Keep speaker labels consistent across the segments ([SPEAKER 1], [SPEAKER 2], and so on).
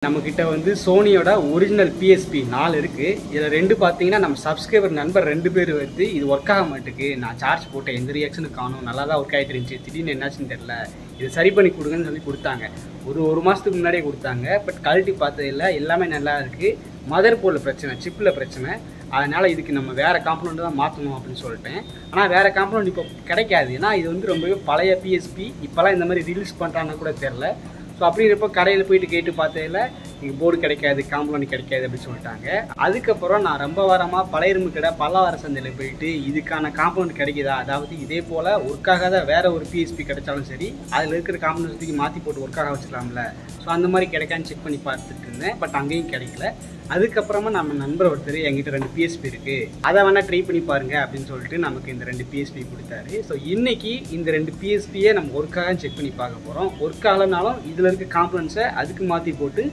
[SPEAKER 1] நம்மக்கிட்ட வந்து சோனியோட original BSP 4 இருக்குது. இதில் 2 பார்த்தீங்கன்னா நம்ம சப்ஸ்கிரைபர் நண்பர் 2 பேர் வந்து இது ஒர்க் ஆக மாட்டேங்குது, நான் சார்ஜ் போட்டேன் எந்த ரியாக்ஷனும் காணும், நல்லா தான் ஒர்க் ஆகிட்டு இருந்துச்சு, திடீர்னு என்னாச்சுன்னு தெரில, இது சரி பண்ணி கொடுங்கன்னு சொல்லி கொடுத்தாங்க. ஒரு மாதத்துக்கு முன்னாடியே கொடுத்தாங்க. பட் குவாலிட்டி பார்த்ததில்ல, எல்லாமே நல்லா இருக்குது. மதர் போர்டில் பிரச்சனை, சிப்பில் பிரச்சனை. அதனால் இதுக்கு நம்ம வேறு காம்பனண்ட் தான் மாற்றணும் அப்படின்னு சொல்லிட்டேன். ஆனால் வேறு காம்பனண்ட் இப்போ கிடைக்காது. ஏன்னா இது வந்து ரொம்பவே பழைய பிஎஸ்பி, இப்போலாம் இந்த மாதிரி ரிலீஸ் பண்ணுறான்னு கூட தெரில. ஸோ அப்படிங்கிறப்போ கடையில் போயிட்டு கேட்டு பார்த்ததில் இங்கே போர்டு கிடைக்காது, காம்பனண்ட் கிடைக்காது அப்படின்னு சொல்லிட்டாங்க. அதுக்கப்புறம் நான் ரொம்ப வாரமாக பழைய இரும்பு கடை பல்லாவர சந்தையில் போயிட்டு இதுக்கான காம்பனண்ட் கிடைக்குதா, அதாவது இதே போல் ஒர்க்காகாத வேறு ஒரு பிஎஸ்பி கிடைச்சாலும் சரி அதில் இருக்கிற காம்பனண்ட் தூக்கி மாற்றி போட்டு ஒர்க்காக வச்சுக்கலாம்ல. ஸோ அந்த மாதிரி கிடைக்கான்னு செக் பண்ணி பார்த்துட்டு இருந்தேன். பட் அங்கேயும் கிடைக்கல. அதுக்கப்புறமா நம்ம நண்பர் ஒருத்தர் என்கிட்ட 2 பிஎஸ்பி இருக்குது, அதை வேணால் ட்ரை பண்ணி பாருங்கள் அப்படின்னு சொல்லிட்டு நமக்கு இந்த 2 பிஎஸ்பி கொடுத்தாரு. ஸோ இன்றைக்கி இந்த 2 பிஎஸ்பியை நம்ம ஒர்க்காக செக் பண்ணி பார்க்க போகிறோம். ஒர்க் ஆகலைனாலும் இதில் இருக்க காம்பனன்ட்ஸை அதுக்கு மாற்றி போட்டு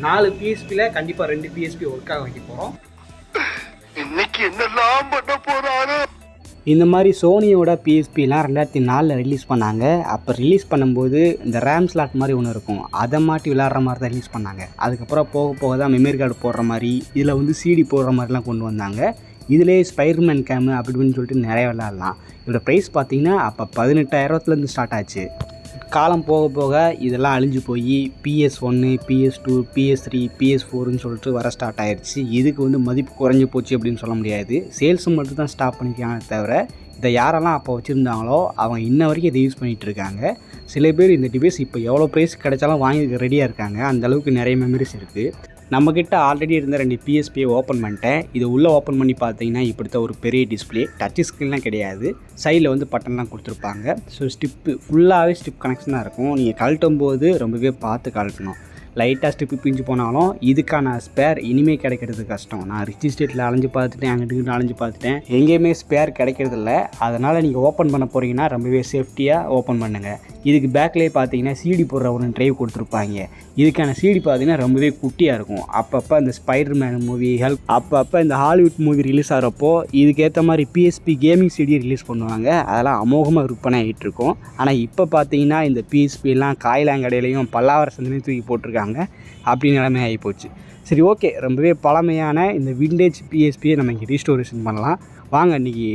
[SPEAKER 1] 4 பிஎஸ்பியில் கண்டிப்பாக 2 பிஎஸ்பி ஒர்க்காக வைக்க போகிறோம்.
[SPEAKER 2] இன்னைக்கு என்னெல்லாம் பண்ண போறாரு.
[SPEAKER 1] இந்த மாதிரி சோனியோட பிஎஸ்பிலாம் 2004 ரிலீஸ் பண்ணாங்க. அப்போ ரிலீஸ் பண்ணும்போது இந்த ரேம் ஸ்லாட் மாதிரி ஒன்று இருக்கும், அதை மாட்டி விளாட்ற மாதிரி தான் ரிலீஸ் பண்ணாங்க. அதுக்கப்புறம் போக தான் மெமரி கார்டு போடுற மாதிரி, இதில் வந்து சிடி போடுற மாதிரிலாம் கொண்டு வந்தாங்க. இதிலே ஸ்பைடர்மேன் கேமு அப்படின்னு சொல்லிட்டு நிறைய விளாட்லாம். இதோட ப்ரைஸ் பார்த்திங்கன்னா அப்போ 18,000 ஸ்டார்ட் ஆச்சு. காலம் போக இதெல்லாம் அழிஞ்சு போய் PS1, PS2, PS3, PS4ன்னு சொல்லிட்டு வர ஸ்டார்ட் ஆயிடுச்சு. இதுக்கு வந்து மதிப்பு குறைஞ்சி போச்சு அப்படின்னு சொல்ல முடியாது. சேல்ஸ் மட்டும் தான் ஸ்டாப் பண்ணிக்கிறாங்க தவிர இதை யாரெல்லாம் அப்போ வச்சுருந்தாங்களோ அவங்க இன்ன வரைக்கும் இதை யூஸ் பண்ணிகிட்டு இருக்காங்க. சில பேர் இந்த டிவைஸ் இப்போ எவ்வளோ ப்ரைஸ் கிடைச்சாலும் வாங்கி ரெடியாக இருக்காங்க. அந்தளவுக்கு நிறைய மெமரிஸ் இருக்குது. நம்மக்கிட்ட ஆல்ரெடி இருந்த 2 பிஎஸ்பியை ஓப்பன் பண்ணிட்டேன். இது உள்ளே ஓப்பன் பண்ணி பார்த்தீங்கன்னா இப்படித்தான் ஒரு பெரிய டிஸ்பிளே, டச் ஸ்க்ரீன்லாம் கிடையாது. சைடில் வந்து பட்டன்லாம் கொடுத்துருப்பாங்க. ஸோ ஸ்டிப்பு ஃபுல்லாகவே ஸ்டிப் கனெக்ஷனாக இருக்கும். நீங்கள் கழட்டும் போது ரொம்பவே பார்த்து கழட்டணும். லைட்டாக ஸ்டிப்பு பிஞ்சு போனாலும் இதுக்கான ஸ்பேர் இனிமேல் கிடைக்கிறது கஷ்டம். நான் ரிச் ஸ்டேட்டில் அலைஞ்சு பார்த்துட்டேன், அங்கிட்டு அலைஞ்சு பார்த்துட்டேன், எங்கேயுமே ஸ்பேர் கிடைக்கிறதில்ல. அதனால் நீங்கள் ஓப்பன் பண்ண போகிறீங்கன்னா ரொம்பவே சேஃப்டியாக ஓப்பன் பண்ணுங்கள். இதுக்கு பேக்லேயே பார்த்தீங்கன்னா சிடி போடுற ஒரு ட்ரைவ் கொடுத்துருப்பாங்க. இதுக்கான சிடி பார்த்தீங்கன்னா ரொம்பவே குட்டியாக இருக்கும். அப்பப்போ இந்த ஸ்பைடர்மேன் மூவி, அப்பப்போ இந்த ஹாலிவுட் மூவி ரிலீஸ் ஆகிறப்போ இதுக்கேற்ற மாதிரி பிஎஸ்பி கேமிங் சிடி ரிலீஸ் பண்ணுவாங்க. அதெல்லாம் அமோகமாக விற்பனை ஆகிட்டு இருக்கும். ஆனால் இப்போ பார்த்தீங்கன்னா இந்த பிஎஸ்பிலாம் காயிலாங்கடையிலையும் பல்லாவர சந்தையிலையும் தூக்கி போட்டிருக்காங்க. அப்படி நிலைமை ஆகிப்போச்சு. சரி, ஓகே, ரொம்பவே பழமையான இந்த விண்டேஜ் பிஎஸ்பியை நம்ம இங்கே ரீஸ்டோரேஷன் பண்ணலாம். வாங்க இன்றைக்கி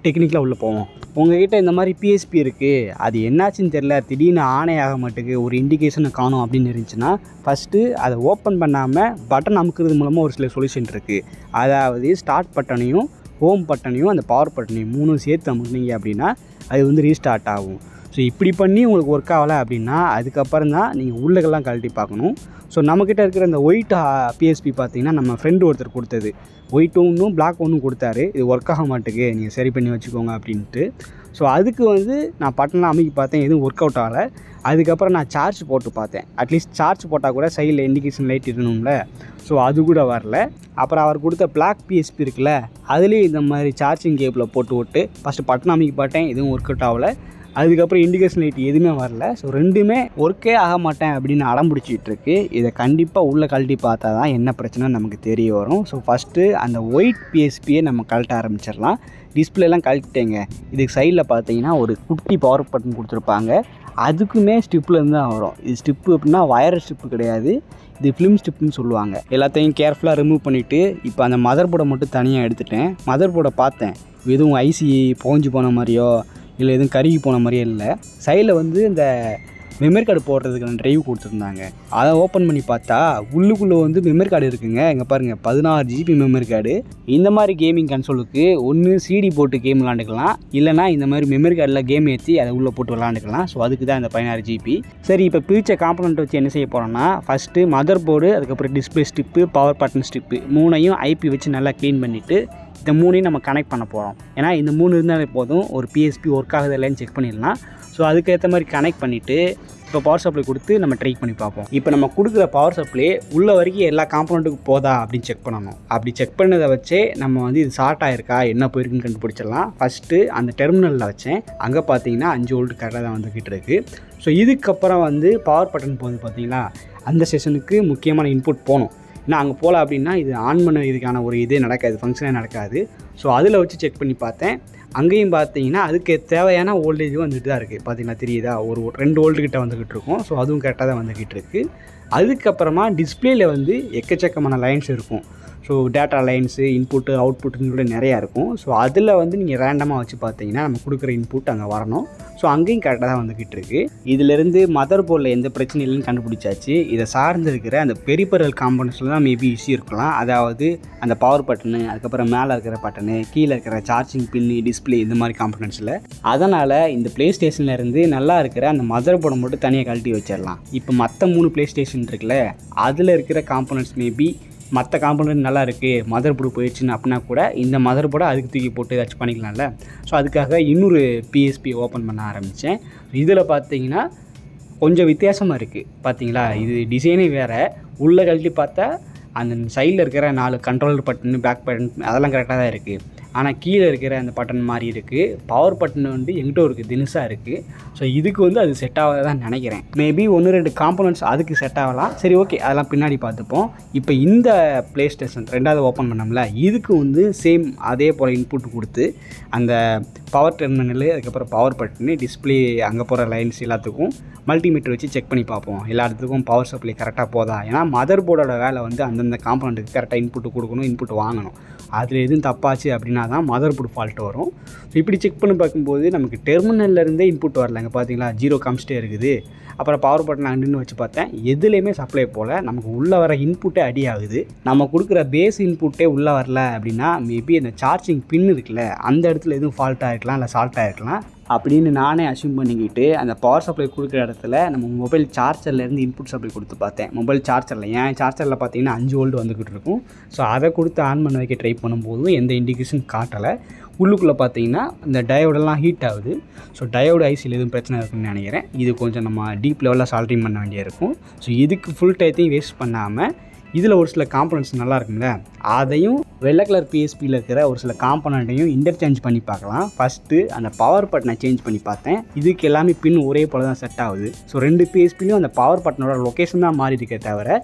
[SPEAKER 1] டெக்னிக்கலாக உள்ளே போவோம். உங்கள்கிட்ட இந்த மாதிரி பிஎஸ்பி இருக்குது, அது என்னாச்சுன்னு தெரில, திடீர்னு ஆனே ஆக மாட்டேங்குது, ஒரு இண்டிகேஷனை காணும் அப்படின்னு இருந்துச்சுன்னா ஃபஸ்ட்டு அதை ஓப்பன் பண்ணாமல் பட்டன் அமுக்கிறது மூலமாக ஒரு சில சொல்யூஷன் இருக்குது. அதாவது ஸ்டார்ட் பட்டனையும் ஹோம் பட்டனையும் அந்த பவர் பட்டனையும் 3 சேர்த்து அமுக்குனீங்க அப்படின்னா அது வந்து ரீஸ்டார்ட் ஆகும். ஸோ இப்படி பண்ணி உங்களுக்கு ஒர்க் ஆகலை அப்படின்னா அதுக்கப்புறம் தான் நீங்கள் உள்ளகெல்லாம் கழட்டி பார்க்கணும். ஸோ நம்மக்கிட்ட இருக்கிற இந்த ஒயிட் பிஎஸ்பி பார்த்தீங்கன்னா நம்ம ஃப்ரெண்டு ஒருத்தர் கொடுத்தது. ஒயிட் ஒன்றும் பிளாக் ஒன்றும் கொடுத்தாரு. இது ஒர்க் ஆக மாட்டேங்குது, நீங்கள் சரி பண்ணி வச்சுக்கோங்க அப்படின்ட்டு. ஸோ அதுக்கு வந்து நான் பட்டன்லாம் அமைக்கி பார்த்தேன், எதுவும் ஒர்க் அவுட் ஆகலை. அதுக்கப்புறம் நான் சார்ஜ் போட்டு பார்த்தேன். அட்லீஸ்ட் சார்ஜ் போட்டால் கூட சைடில் இண்டிகேஷன் லைட் இருக்கணும்ல. ஸோ அது கூட வரல. அப்புறம் அவர் கொடுத்த பிளாக் பிஎஸ்பி இருக்குல்ல, அதுலேயும் இந்த மாதிரி சார்ஜிங் கேபிளில் போட்டு விட்டு ஃபஸ்ட்டு பட்டன் அமைக்கி பார்த்தேன், எதுவும் ஒர்க் அவுட் ஆகலை. அதுக்கப்புறம் இண்டிகேஷன் லைட் எதுவுமே வரல. ஸோ ரெண்டுமே ஒர்க்கே ஆக மாட்டேன் அப்படின்னு அடம் பிடிச்சிட்ருக்கு. இதை கண்டிப்பாக உள்ளே கழட்டி பார்த்தா தான் என்ன பிரச்சனைன்னு நமக்கு தெரிய வரும். ஸோ ஃபஸ்ட்டு அந்த ஒயிட் பிஎஸ்பியை நம்ம கழட்ட ஆரம்பிச்சிடலாம். டிஸ்பிளேலாம் கழட்டிட்டேங்க. இதுக்கு சைடில் பார்த்தீங்கன்னா ஒரு குட்டி பவர் பட்டன் கொடுத்துருப்பாங்க. அதுக்குமே ஸ்டிப்லேருந்து தான் வரும். இது ஸ்டிப்பு அப்படின்னா வயர் ஸ்டிப்பு கிடையாது, இது ஃபிலிம் ஸ்டிப்புன்னு சொல்லுவாங்க. எல்லாத்தையும் கேர்ஃபுல்லாக ரிமூவ் பண்ணிவிட்டு இப்போ அந்த மதர் போர்டை மட்டும் தனியாக எடுத்துட்டேன். மதர் போர்டை பார்த்தேன், எதுவும் ஐசி போஞ்சு போன மாதிரியோ இல்லை எதுவும் கருகி போன மாதிரியே இல்லை. சைடில் வந்து இந்த மெமரி கார்டு போடுறதுக்கான ட்ரைவ் கொடுத்துருந்தாங்க. அதை ஓப்பன் பண்ணி பார்த்தா உள்ளுக்குள்ளே வந்து மெமரி கார்டு இருக்குங்க. இங்கே பாருங்கள், 16 GB மெமரி கார்டு. இந்த மாதிரி கேமிங் கன்சோலுக்கு ஒன்று சிடி போட்டு கேம் விளாண்டுக்கலாம், இல்லைனா இந்த மாதிரி மெமரி கார்டில் கேம் ஏற்றி அதை உள்ளே போட்டு விளாண்டுக்கலாம். ஸோ அதுக்கு தான் இந்த 16 GB. சரி, இப்போ பிரிச்ச காம்பனண்ட் வச்சு என்ன செய்ய போகிறோன்னா ஃபஸ்ட்டு மதர் போர்டு, அதுக்கப்புறம் டிஸ்பிளே ஸ்டிப்பு, பவர் பட்டன் ஸ்டிப்பு 3ஐயும் ஐபி வச்சு நல்லா க்ளீன் பண்ணிவிட்டு இந்த 3ஐயும் நம்ம கனெக்ட் பண்ண போகிறோம். ஏன்னா இந்த 3 இருந்தாலே போதும், ஒரு பிஎஸ்பி ஒர்க் ஆகுது இல்லைன்னு செக் பண்ணிடலாம். ஸோ அதுக்கேற்ற மாதிரி கனெக்ட் பண்ணிவிட்டு இப்போ பவர் சப்ளை கொடுத்து நம்ம ட்ரை பண்ணி பார்ப்போம். இப்போ நம்ம கொடுக்குற பவர் சப்ளை உள்ள வரைக்கும் எல்லா காம்பனண்ட்டுக்கும் போதா அப்படின்னு செக் பண்ணணும். அப்படி செக் பண்ணதை வச்சே நம்ம வந்து இது ஷார்ட் ஆகிருக்கா என்ன போயிருக்குன்னு கண்டுபிடிச்சிடலாம். ஃபஸ்ட்டு அந்த டெர்மினலில் வச்சேன், அங்கே பார்த்தீங்கன்னா 5 வோல்ட் கரெக்டாக தான் வந்துக்கிட்டு இருக்குது. ஸோ இதுக்கப்புறம் வந்து பவர் பட்டன் போகுது பார்த்தீங்களா, அந்த செஷனுக்கு முக்கியமான இன்புட் போகணும். ஏன்னா அங்கே போகல அப்படின்னா இது ஆன் பண்ண இதுக்கான ஒரு இதே நடக்காது, ஃபங்க்ஷனே நடக்காது. ஸோ அதில் வச்சு செக் பண்ணி பார்த்தேன். அங்கேயும் பார்த்தீங்கன்னா அதுக்கு தேவையான வோல்டேஜும் வந்துட்டு தான் இருக்குது. பார்த்தீங்கன்னா தெரியுதா, ஒரு 2 வோல்ட் கிட்ட வந்துக்கிட்டு இருக்கும். ஸோ அதுவும் கரெக்டாக தான் வந்துக்கிட்டு இருக்குது. அதுக்கப்புறமா டிஸ்பிளேயில் வந்து எக்கச்சக்கமான லைன்ஸ் இருக்கும். ஸோ டேட்டா லைன்ஸு, இன்புட்டு, அவுட்புட்டுன்னு கூட நிறையா இருக்கும். ஸோ அதில் வந்து நீங்கள் ரேண்டமாக வச்சு பார்த்தீங்கன்னா நம்ம கொடுக்குற இன்புட் அங்கே வரணும். ஸோ அங்கேயும் கரெக்டாக தான் வந்துக்கிட்டு இருக்குது. இதிலேருந்து மதர் போர்டில் எந்த பிரச்சனையும் இல்லைன்னு கண்டுபிடிச்சாச்சு. இதை சார்ந்து இருக்கிற அந்த பெரிபரல் காம்பனன்ட்ஸில் தான் மேபி இஷ்யூ இருக்கலாம். அதாவது அந்த பவர் பட்டனு, அதுக்கப்புறம் மேலே இருக்கிற பட்டனு, கீழே இருக்கிற சார்ஜிங் பின்னு, டிஸ்பிளே இந்த மாதிரி காம்பனன்ட்ஸில். அதனால் இந்த ப்ளே ஸ்டேஷன்லேருந்து நல்லா இருக்கிற அந்த மதர் போர்டை மட்டும் தனியாக கழட்டி வச்சிடலாம். இப்போ மற்ற 3 ப்ளே ஸ்டேஷன் இருக்குல்ல, அதில் இருக்கிற காம்பனன்ட்ஸ் மேபி மற்ற காம்பனன்ட் நல்லா இருக்குது, மதர் போர்டு போயிடுச்சுன்னு அப்படின்னா கூட இந்த மதர் போர்டை அதுக்கு தூக்கி போட்டு ஏதாச்சும் பண்ணிக்கலாம்ல. ஸோ அதுக்காக இன்னொரு பிஎஸ்பி ஓப்பன் பண்ண ஆரம்பித்தேன். இதில் பார்த்தீங்கன்னா கொஞ்சம் வித்தியாசமாக இருக்குது. பார்த்தீங்களா, இது டிசைனே வேறு. உள்ளே கழட்டி பார்த்தா அந்த சைடில் இருக்கிற 4 கண்ட்ரோலர் பட்டன், பேக் பட்டன் அதெல்லாம் கரெக்டாக தான் இருக்குது. ஆனால் கீழே இருக்கிற அந்த பட்டன் மாதிரி இருக்குது. பவர் பட்டன் வந்து எங்கிட்ட இருக்குது, தினுசாக இருக்குது. ஸோ இதுக்கு வந்து அது செட் ஆகாதான் நினைக்கிறேன். மேபி 1-2 காம்பனன்ட்ஸ் அதுக்கு செட் ஆகலாம். சரி, ஓகே, அதெல்லாம் பின்னாடி பார்த்துப்போம். இப்போ இந்த ப்ளே ஸ்டேஷன் 2வது ஓப்பன் பண்ணோம்ல, இதுக்கு வந்து சேம் அதே போல் இன்புட் கொடுத்து அந்த பவர் டெர்மினலு, அதுக்கப்புறம் பவர் பட்டனு, டிஸ்பிளே, அங்கே போகிற லைன்ஸ் எல்லாத்துக்கும் மல்டிமீட்டர் வச்சு செக் பண்ணி பார்ப்போம். எல்லா இடத்துக்கும் பவர் சப்ளை கரெக்டாக போதா. ஏன்னா மதர் போர்டோட வேலை வந்து அந்தந்த காம்பனண்ட்டுக்கு கரெக்டாக இன்புட்டு கொடுக்கணும், இன்புட் வாங்கணும். அதில் எதுவும் தப்பாச்சு அப்படின்னா தான் மதர் போர்டு ஃபால்ட்டு வரும். ஸோ இப்படி செக் பண்ணி பார்க்கும்போது நமக்கு டெர்மினல்லேருந்தே இன்புட் வரலங்க. பார்த்தீங்களா, 0 காமிச்சிட்டே இருக்குது. அப்புறம் பவர் பட்டன் அண்டுன்னு வச்சு பார்த்தேன், எதுலேயுமே சப்ளை போல். நமக்கு உள்ளே வர இன்புட்டே அடி ஆகுது. நம்ம கொடுக்குற பேஸ் இன்புட்டே உள்ளே வரல அப்படின்னா மேபி அந்த சார்ஜிங் பின் இருக்குல்ல, அந்த இடத்துல எதுவும் ஃபால்ட்டாக இருக்கலாம், இல்லை சால்ட்டாக இருக்கலாம் அப்படின்னு நானே அஸ்யூம் பண்ணிக்கிட்டு அந்த பவர் சப்ளை கொடுக்குற இடத்துல நம்ம மொபைல் சார்ஜர்லேருந்து இன்புட் சப்ளை கொடுத்து பார்த்தேன். மொபைல் சார்ஜரில், ஏன் சார்ஜரில் பார்த்தீங்கன்னா 5 வோல்ட் வந்துக்கிட்டு இருக்கும். ஸோ அதை கொடுத்து ஆன் பண்ண வைக்க ட்ரை பண்ணும்போதும் எந்த இண்டிகேஷன் காட்டலை. உள்ளுக்குள்ளே பார்த்தீங்கன்னா இந்த டயோடெல்லாம் ஹீட் ஆகுது. ஸோ டயோடு ஐசியில் எதுவும் பிரச்சனை இருக்குன்னு நினைக்கிறேன். இது கொஞ்சம் நம்ம டீப் லெவலில் சால்ட்ரிங் பண்ண வேண்டியிருக்கும். ஸோ இதுக்கு ஃபுல் டயத்தையும் வேஸ்ட் பண்ணாமல் இதில் ஒரு சில காம்பனன்ட்ஸ் நல்லா இருக்கும்ல, அதையும் வெள்ளை கலர் பிஎஸ்பியில் இருக்கிற ஒரு சில காம்பனண்ட்டையும் இன்டர்சேஞ்ச் பண்ணி பார்க்கலாம். ஃபஸ்ட்டு அந்த பவர் பட்டனை சேஞ்ச் பண்ணி பார்த்தேன். இதுக்கு எல்லாமே பின் ஒரே போல் தான் செட் ஆகுது. ஸோ 2 பிஎஸ்பிலையும் அந்த பவர் பட்டனோட லொக்கேஷன் தான் மாறி இருக்கே தவிர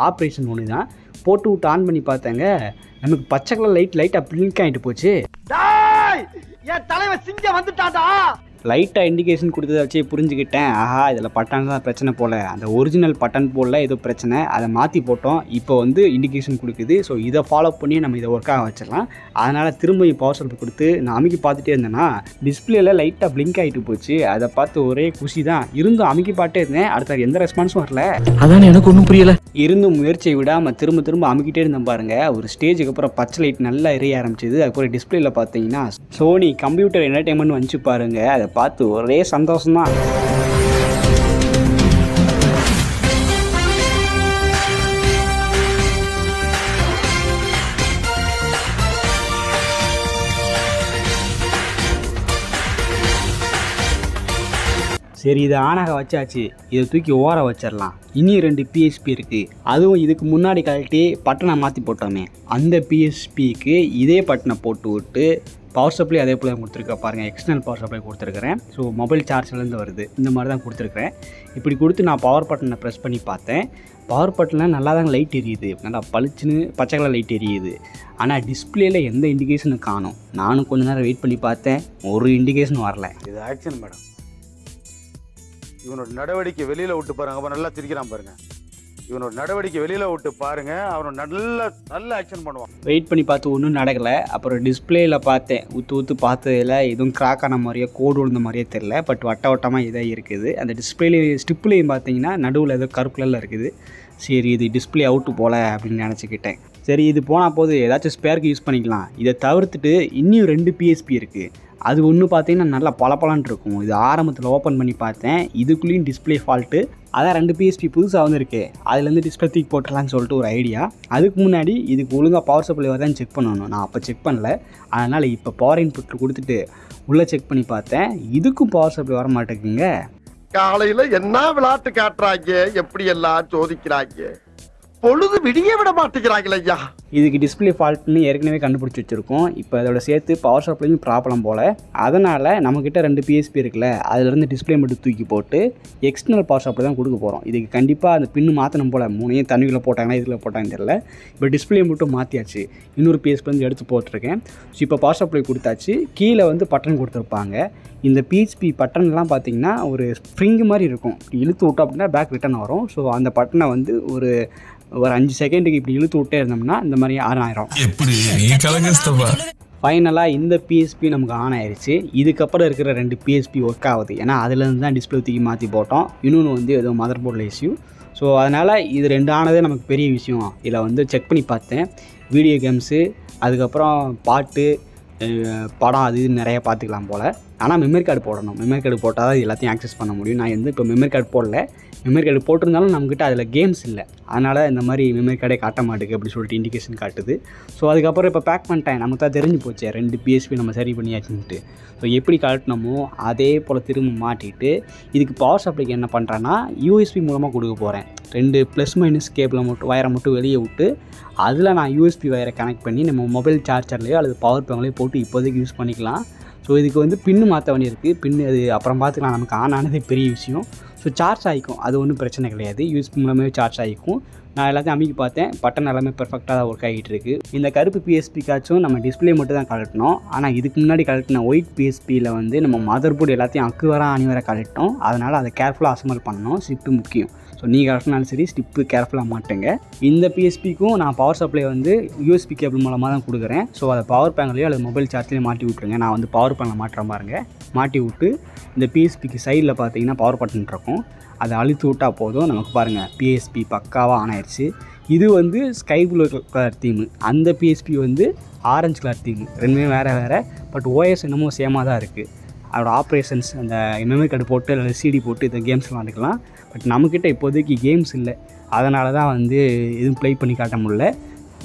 [SPEAKER 1] ஆப்ரேஷன் ஒன்று தான். போட்டு விட்டு ஆன் பண்ணி பார்த்தாங்க, நமக்கு பச்சை கலர் லைட்டாக பிளிங்க் ஆகிட்டு போச்சு.
[SPEAKER 2] என் தலைவன் சிங்கம் வந்துட்டாடா.
[SPEAKER 1] லைட்டாக இண்டிகேஷன் கொடுத்ததை வச்சு புரிஞ்சுக்கிட்டேன், ஆஹா இதில் பட்டன் தான் பிரச்சனை போல். அந்த ஒரிஜினல் பட்டன் போல் ஏதோ பிரச்சனை, அதை மாற்றி போட்டோம். இப்போ வந்து இண்டிகேஷன் கொடுக்குது. ஸோ இதை ஃபாலோ பண்ணி நம்ம இதை ஒர்க்காக வச்சிடலாம். அதனால் திரும்ப பவர் சப்ளை கொடுத்து நான் அமைக்கி பார்த்துட்டே இருந்தேன்னா டிஸ்பிளேல லைட்டாக பிளிங்க் ஆகிட்டு போச்சு. அதை பார்த்து ஒரே குஷி தான். இருந்தும் அமைக்கி பாட்டே இருந்தேன், அடுத்த எந்த ரெஸ்பான்ஸும் வரல.
[SPEAKER 3] அதான் எனக்கு ஒன்றும் புரியல.
[SPEAKER 1] இருந்தும் முயற்சியை விடாமல் திரும்ப அமைக்கிட்டே இருந்தேன் பாருங்கள். ஒரு ஸ்டேஜுக்கு அப்புறம் பச்சை லைட் நல்லா எரிய ஆரம்பிச்சிது. அதுக்கப்புறம் டிஸ்பிளேல பார்த்தீங்கன்னா சோனி கம்ப்யூட்டர் என்டர்டைன்மெண்ட் வந்துச்சு பாருங்கள். அதை பார்த்து ஒரே சந்தோஷம்தான். சரி, இதை ஆனாக வச்சாச்சு, இதை தூக்கி ஓர வச்சிடலாம். இனி 2 பிஎஸ்பி இருக்குது. அதுவும் இதுக்கு முன்னாடி கழட்டி பட்டனை மாற்றி போட்டோமே, அந்த பிஎஸ்பிக்கு இதே பட்டனை போட்டு விட்டு பவர் சப்ளை அதே போல் கொடுத்துருக்க பாருங்கள். எக்ஸ்டர்னல் பவர் சப்ளை கொடுத்துருக்குறேன். ஸோ மொபைல் சார்ஜர்லேருந்து வருது, இந்த மாதிரி தான் கொடுத்துருக்குறேன். இப்படி கொடுத்து நான் பவர் பட்டனை ப்ரெஸ் பண்ணி பார்த்தேன். பவர் பட்டனில் நல்லா தான் லைட் எரியுது, நல்லா பளிச்சுன்னு பச்சை கலர் லைட் எரியுது. ஆனால் டிஸ்பிளேயில் எந்த இண்டிகேஷனும் காணும். நானும் கொஞ்ச நேரம் வெயிட் பண்ணி பார்த்தேன், ஒரு இண்டிகேஷன் வரல.
[SPEAKER 4] இது ஆக்ஷன் மேடம். இவனோட நடவடிக்கை வெளியில் விட்டு பாருங்க. அப்போ நல்லா திரிக்கிறான் பாருங்க. இவனோட நடவடிக்கை வெளியில் விட்டு பாருங்க, அவனோட நல்ல ஆக்ஷன் பண்ணுவான்.
[SPEAKER 1] வெயிட் பண்ணி பார்த்து ஒன்றும் நடக்கலை. அப்புறம் டிஸ்பிளேயில் பார்த்தேன், ஊற்று பார்த்ததில் எதுவும் கிராக் ஆன மாதிரியே கோடு விழுந்த மாதிரியே தெரில. பட் வட்டமாக இதாக இருக்குது. அந்த ஸ்டிப்லேயும் பார்த்தீங்கன்னா நடுவில் ஏதோ கருப்பு கலரில் இருக்குது. சரி, இது டிஸ்பிளே அவுட்டு போல அப்படின்னு நினச்சிக்கிட்டேன். சரி, இது போனால் போது ஏதாச்சும் ஸ்பேருக்கு யூஸ் பண்ணிக்கலாம். இதை தவிர்த்துட்டு இன்னும் 2 பிஎஸ்பி இருக்குது. அது ஒன்று பார்த்தீங்கன்னா நல்லா பளபளன்னு இருக்கும். இது ஆரம்பத்தில் ஓப்பன் பண்ணி பார்த்தேன், இதுக்குள்ளேயும் டிஸ்பிளே ஃபால்ட்டு. அதான் 2 பிஎஸ்பி புதுசாக வந்துருக்கு, அதுலேருந்து டிஸ்பிளே தூக்கி போட்டுடலான்னு சொல்லிட்டு ஒரு ஐடியா. அதுக்கு முன்னாடி இதுக்கு ஒழுங்காக பவர் சப்ளை வரதான்னு செக் பண்ணணும். நான் அப்போ செக் பண்ணல. அதனால் இப்போ பவர் இன்புட் கொடுத்துட்டு உள்ளே செக் பண்ணி பார்த்தேன், இதுக்கும் பவர் சப்ளை வர மாட்டேங்குங்க.
[SPEAKER 2] காலையில என்ன விளையாட்டு காட்டுறாங்க, எப்படி எல்லாம் சோதிக்கிறாங்க. பொழுது விடிய விட மாட்டேங்கிறாங்களே ஐயா.
[SPEAKER 1] இதுக்கு டிஸ்பிளே ஃபால்ட்னு ஏற்கனவே கண்டுபிடிச்சி வச்சுருக்கோம். இப்போ அதோட சேர்த்து பவர் சப்ளையும் ப்ராப்ளம் போல். அதனால் நம்மக்கிட்ட 2 PSP இருக்குல்ல, அதிலேருந்து டிஸ்பிளே மட்டும் தூக்கி போட்டு எக்ஸ்டர்னல் பவர் சப்ளை தான் கொடுக்க போகிறோம். இதுக்கு கண்டிப்பாக அந்த பின்னு மாற்றணும் போல். 3 தண்ணிக்குள்ளே போட்டாங்கன்னா இதில் போட்டாங்கன்னு தெரியல. இப்போ டிஸ்பிளே மட்டும் மாற்றியாச்சு. இன்னொரு PSP எடுத்து போட்டிருக்கேன். ஸோ இப்போ பவர் சப்ளை கொடுத்தாச்சு. கீழே வந்து பட்டன் கொடுத்துருப்பாங்க. இந்த PSP பட்டன்லாம் பார்த்தீங்கன்னா ஒரு ஸ்ப்ரிங் மாதிரி இருக்கும். இழுத்து விட்டோம் அப்படின்னா பேக் ரிட்டன் வரும். ஸோ அந்த பட்டனை வந்து ஒரு 5 செகண்டுக்கு இப்படி இழுத்து விட்டே இருந்தோம்னா இந்த மாதிரி ஆன் ஆயிரும். ஃபைனலாக இந்த PSP நமக்கு ஆன் ஆயிடுச்சு. இதுக்கப்புறம் இருக்கிற 2 PSP ஒர்க் ஆகுது. ஏன்னா அதுலேருந்து தான் டிஸ்பிளே தூக்கி மாற்றி போட்டோம். இன்னொன்று வந்து ஏதோ மதர் போர்டில் இஷ்யூ. ஸோ அதனால் இது 2 ஆனதே நமக்கு பெரிய விஷயம். இதில் வந்து செக் பண்ணி பார்த்தேன். வீடியோ கேம்ஸு, அதுக்கப்புறம் பாட்டு, படம், அது இது நிறையா பார்த்துக்கலாம் போல். ஆனால் மெமரி கார்டு போடணும். மெமரி கார்டு போட்டால் தான் எல்லாத்தையும் ஆக்சஸ் பண்ண முடியும். நான் வந்து இப்போ மெமரி கார்டு போடல. மெமரி கார்டு போட்டிருந்தாலும் நம்மக்கிட்ட அதில் கேம்ஸ் இல்லை. அதனால் இந்த மாதிரி மெமரி கார்டே காட்ட மாட்டேங்குது அப்படி சொல்லிட்டு இண்டிகேஷன் காட்டுது. ஸோ அதுக்கப்புறம் இப்போ பேக் பண்ணிட்டேன். நமக்கு தான் தெரிஞ்சு போச்சு 2 PSP நம்ம சரி பண்ணியாச்சுன்ட்டு. ஸோ எப்படி கழட்டினமோ அதே போல் திரும்ப மாட்டிட்டு இதுக்கு பவர் சப்ளைக்கு என்ன பண்ணுறேன்னா USB மூலமாக கொடுக்க போகிறேன். 2 ப்ளஸ் கேபிளை மட்டும் வயரை மட்டும் வெளியே விட்டு அதில் நான் USB வயரை கனெக்ட் பண்ணி நம்ம மொபைல் சார்ஜர்லேயோ அல்லது பவர் பேங்க்லேயோ போட்டு இப்போதைக்கு யூஸ் பண்ணிக்கலாம். ஸோ இதுக்கு வந்து பின்னு மாற்ற வேண்டியிருக்கு. பின்னு அது அப்புறம் பார்த்துக்கலாம். நமக்கு ஆன் ஆனதே பெரிய விஷயம். ஸோ சார்ஜ் ஆகிக்கும், அது ஒன்றும் பிரச்சனை கிடையாது. USB மூலமே சார்ஜ் ஆகிக்கும். நான் எல்லாத்தையும் அமைக்கி பார்த்தேன். பட்டன் எல்லாமே பெர்ஃபெக்டாக தான் ஒர்க் ஆகிட்டு இருக்குது. இந்த கருப்பு PSPக்காச்சும் நம்ம டிஸ்பிளே மட்டும் தான் கழட்டணும். ஆனால் இதுக்கு முன்னாடி கழட்டின ஒயிட் PSPயில் வந்து நம்ம மதர் போர்டு எல்லாத்தையும் அணி வர கழட்டோம். அதனால் அதை கேர்ஃபுல்லாக அசம்பிள் பண்ணணும். ஸ்டிப்பு முக்கியம். ஸோ நீங்கள் கழட்டினாலும் சரி ஸ்டிப்பு கேர்ஃபுல்லாக மாட்டுங்க. இந்த PSPக்கும் நான் பவர் சப்ளை வந்து USB கேபிள் மூலமாக தான் கொடுக்குறேன். ஸோ அதை பவர் பேங்க்லேயோ அல்லது மொபைல் சார்ஜ்லேயே மாட்டி விட்ருங்க. நான் வந்து பவர் பேங்கில் மாட்டுற பாருங்க. மாட்டி விட்டு இந்த PSPக்கு சைடில் பார்த்தீங்கன்னா பவர் பட்டன் இருக்கும். அதை அழுத்தி விட்டால் போதும். நமக்கு பாருங்கள் PSP பக்காவாக ஆன் ஆயிடுச்சு. இது வந்து ஸ்கை ப்ளூ கலர் தீமு. அந்த PSP வந்து ஆரஞ்சு கலர் தீமு. ரெண்டுமே வேறு. பட் OS என்னமோ சேமாக தான் இருக்குது. அதோட ஆப்ரேஷன்ஸ் அந்த மெமரி கார்டு போட்டு அல்லது CD போட்டு இந்த கேம்ஸ் விளாண்டுக்கலாம். பட் நம்மக்கிட்ட இப்போதைக்கு கேம்ஸ் இல்லை. அதனால தான் வந்து எதுவும் ப்ளே பண்ணி காட்ட முடியல.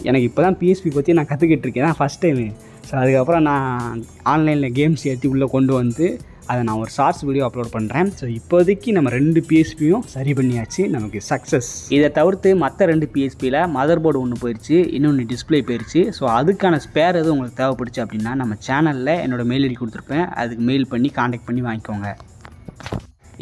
[SPEAKER 1] எனக்கு இப்போ தான் PSP பற்றி நான் கற்றுக்கிட்டு இருக்கேன். First time. ஸோ அதுக்கப்புறம் நான் ஆன்லைனில் கேம்ஸ் ஏற்றி உள்ளே கொண்டு வந்து அதை நான் ஒரு ஷார்ட்ஸ் வீடியோ அப்லோட் பண்ணுறேன். ஸோ இப்போதைக்கு நம்ம 2 PSPயும் சரி பண்ணியாச்சு. நமக்கு சக்ஸஸ். இதை தவிர்த்து மற்ற 2 PSPயில் மதர் போர்டு ஒன்று போயிடுச்சு, இன்னொன்று டிஸ்பிளே போயிடுச்சு. ஸோ அதுக்கான ஸ்பேர் எதுவும் உங்களுக்கு தேவைப்படுச்சு அப்படின்னா நம்ம சேனலில் என்னோடய மெயில் ஐடி கொடுத்துருப்பேன். அதுக்கு மெயில் பண்ணி காண்டாக்ட் பண்ணி வாங்கிக்கோங்க.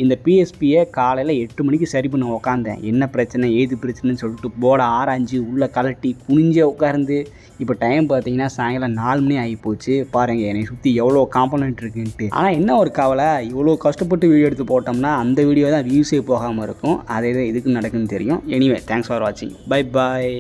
[SPEAKER 1] இந்த PSPயை காலையில் 8 மணிக்கு சரி பண்ண உட்காந்தேன். என்ன பிரச்சனை ஏது பிரச்சனைன்னு சொல்லிட்டு போர்டை ஆராய்ஞ்சு உள்ளே கலட்டி குனிஞ்சே உட்கார்ந்து இப்போ டைம் பார்த்தீங்கன்னா சாயங்காலம் 4 மணி ஆகி போச்சு. பாருங்கள் என்னை சுற்றி எவ்வளோ காம்பனண்ட் இருக்குன்ட்டு. ஆனால் என்ன ஒரு கவலை, இவ்வளோ கஷ்டப்பட்டு வீடியோ எடுத்து போட்டோம்னா அந்த வீடியோ தான் வியூஸே போகாமல் இருக்கும். அதே தான் இதுக்கு நடக்குன்னு தெரியும். எனிவே தேங்க்ஸ் ஃபார் வாட்சிங். Bye bye.